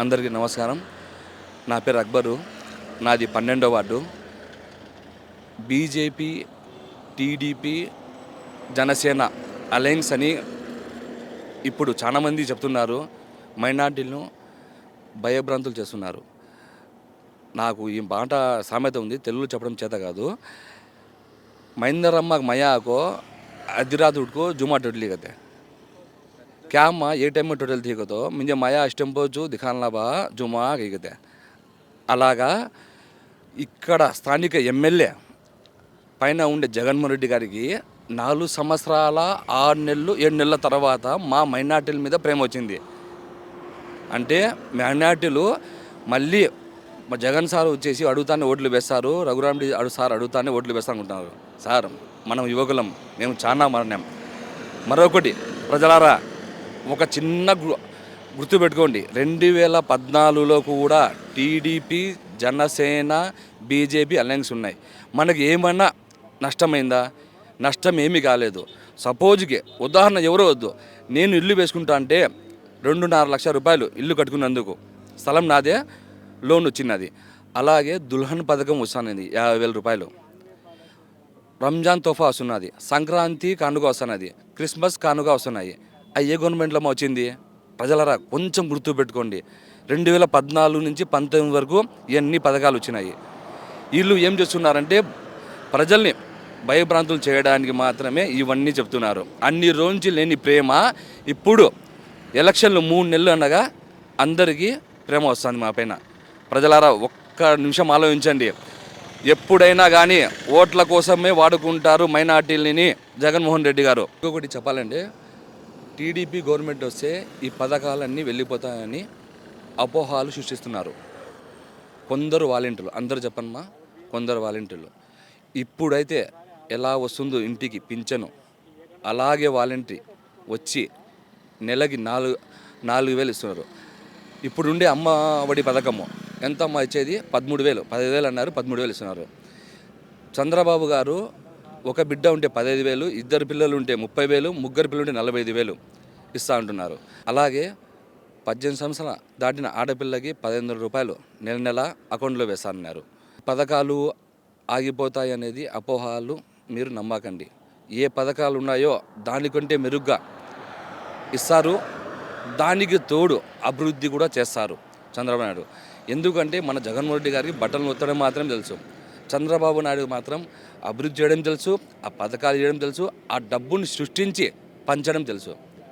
అందరికీ నమస్కారం. నా పేరు అక్బరు. నాది 12వ ward. BJP, TDP, Janasena alliance అని ఇప్పుడు చాలామంది చెప్తున్నారు. మైనార్టీలను భయభ్రాంతులు చేస్తున్నారు. నాకు ఈ మాట సామెత ఉంది, తెలుగులో చెప్పడం చేత కాదు. మహేందరమ్మ మయాకో అధిరాతుడికో జుమా టోటली कहते हैं. क्या अम्मा ये टाइम में टोटल थी को तो मुझे माया अष्टंपो जो दिखाना बा जुमा कहते हैं. అలాగా ఇక్కడ స్థానిక ఎమ్మెల్యే పైన ఉండే జగన్మోహన్ రెడ్డి గారికి 4 సంవత్సరాల 6 నెలలు 7 నెలల తర్వాత మా మైనార్టీల మీద ప్రేమ వచ్చింది. అంటే మైనార్టీలు మళ్ళీ మా జగన్ సార్ వచ్చేసి అడుగుతానే ఓట్లు వేస్తారు, రఘురామ్ సార్ అడుగుతానే ఓట్లు వేస్తా అనుకుంటున్నారు. సార్ మనం యువకులం, మేము చాలా మరణం. మరొకటి ప్రజలారా, ఒక చిన్న గుర్తుపెట్టుకోండి, 2014లో కూడా టీడీపీ, జనసేన, బీజేపీ అలయన్స్ ఉన్నాయి. మనకి ఏమన్నా నష్టమైందా? నష్టం ఏమీ కాలేదు. సపోజ్కి ఉదాహరణ ఎవరో వద్దు, నేను ఇల్లు వేసుకుంటా అంటే 2.5 లక్షల రూపాయలు ఇల్లు కట్టుకున్నందుకు, స్థలం నాదే, లోన్ వచ్చినది. అలాగే దుల్హన్ పథకం వస్తున్నది 50,000 రూపాయలు. రంజాన్ తోఫా వస్తున్నది, సంక్రాంతి కానుక వస్తున్నది, క్రిస్మస్ కానుక వస్తున్నాయి. అవి ఏ గవర్నమెంట్లో వచ్చింది? ప్రజలరా కొంచెం గుర్తుపెట్టుకోండి. 2014 నుంచి 19 వరకు ఇవన్నీ పథకాలు వచ్చినాయి. వీళ్ళు ఏం చేస్తున్నారంటే ప్రజల్ని భయభ్రాంతులు చేయడానికి మాత్రమే ఇవన్నీ చెప్తున్నారు. అన్ని రోజు లేని ప్రేమ ఇప్పుడు ఎలక్షన్లు 3 నెలలు అనగా అందరికీ ప్రేమ వస్తుంది మా పైన. ప్రజలారా ఒక్క నిమిషం ఆలోచించండి. ఎప్పుడైనా కానీ ఓట్ల కోసమే వాడుకుంటారు మైనార్టీలని జగన్మోహన్ రెడ్డి గారు. ఇంకొకటి చెప్పాలంటే, టీడీపీ గవర్నమెంట్ వస్తే ఈ పథకాలన్నీ వెళ్ళిపోతాయని అపోహాలు సృష్టిస్తున్నారు కొందరు వాలంటీర్లు. అందరూ చెప్పమ్మా, కొందరు వాలంటీర్లు. ఇప్పుడైతే ఎలా వస్తుందో ఇంటికి పింఛను, అలాగే వాలంటీర్ వచ్చి నెలకి 4,000 ఇస్తున్నారు. ఇప్పుడుండే అమ్మ ఒడి పథకము ఎంత అమ్మ ఇచ్చేది? 13,000, 15,000 అన్నారు, 13,000 ఇస్తున్నారు. చంద్రబాబు గారు ఒక బిడ్డ ఉంటే 15,000, 2 పిల్లలు ఉంటే 30,000, 3 పిల్లలు ఉంటే 45,000 ఇస్తూ ఉంటున్నారు. అలాగే 18 సంవత్సరాలు దాటిన ఆడపిల్లకి 1,500 రూపాయలు నెల నెల అకౌంట్లో వేస్తానన్నారు. పథకాలు ఆగిపోతాయి అనేది అపోహాలు, మీరు నమ్మకండి. ఏ పథకాలు ఉన్నాయో దానికంటే మెరుగ్గా ఇస్తారు, దానికి తోడు అభివృద్ధి కూడా చేస్తారు చంద్రబాబు నాయుడు. ఎందుకంటే మన జగన్మోహన్ రెడ్డి గారికి బట్టలు నొత్తడం మాత్రం తెలుసు, చంద్రబాబు నాయుడు మాత్రం అభివృద్ధి చేయడం తెలుసు, ఆ పథకాలు చేయడం తెలుసు, ఆ డబ్బుని సృష్టించి పంచడం తెలుసు.